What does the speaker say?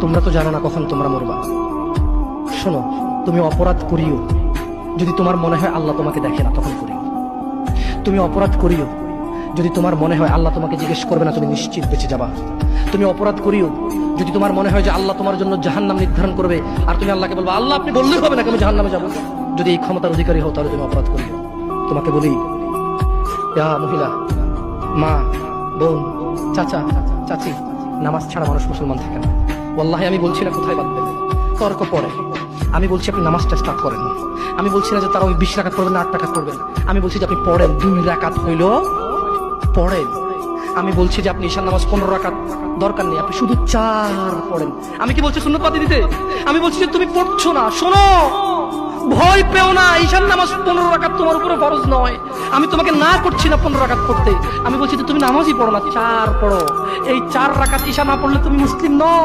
তোমরা তো জানো না কখন তোমরা মরবা। শোনো, তুমি অপরাধ করিও যদি তোমার মনে হয় আল্লাহ তোমাকে দেখে না, তখন করিও। তুমি অপরাধ করিও যদি তোমার মনে হয় আল্লাহ তোমাকে জিজ্ঞেস করবে না, তুমি নিশ্চিত বেঁচে যাবা। তুমি অপরাধ করিও যদি তোমার মনে হয় যে আল্লাহ তোমার জন্য জাহান্নাম নির্ধারণ করবে, আর তুমি আল্লাহকে বলবো আল্লাহ আপনি বললেই হবে না আমি জাহান্নামে যাবো। যদি এই ক্ষমতার অধিকারী হও তাহলে তুমি অপরাধ করিও। তোমাকে বলি, মহিলা, মা, বোন, চাচা, চাচি, নামাজ ছাড়া মানুষ মুসলমান থাকে না। ওয়াল্লাহি আমি বলছি না কোথায় বাঁধবেন, তর্ক পরে। আমি বলছি আপনি নামাজটা স্টার্ট করেন। আমি বলছি না যে তারা ওই 20 রাকাত করবেন না 8 রাকাত করবেন। আমি বলছি যে আপনি পড়েন, 2 রাকাত হইল পড়েন। আমি বলছি যে আপনি ঈশান নামাজ 15 রাকাত দরকার নেই, আপনি শুধু 4 পড়েন। আমি কি বলছি সুন্নত বাদ দিতে? আমি বলছি যে তুমি পড়ছো না, শোনো, ভয় পেও না, ঈশান নামাজ 15 রাকাত তোমার উপরে ফরজ নয়। আমি তোমাকে না করছি না 15 রাকাত পড়তে। আমি বলছি যে তুমি নামাজই পড়ো না, 4 পড়ো। এই 4 রাকাত ঈশা না পড়লে তুমি মুসলিম নও।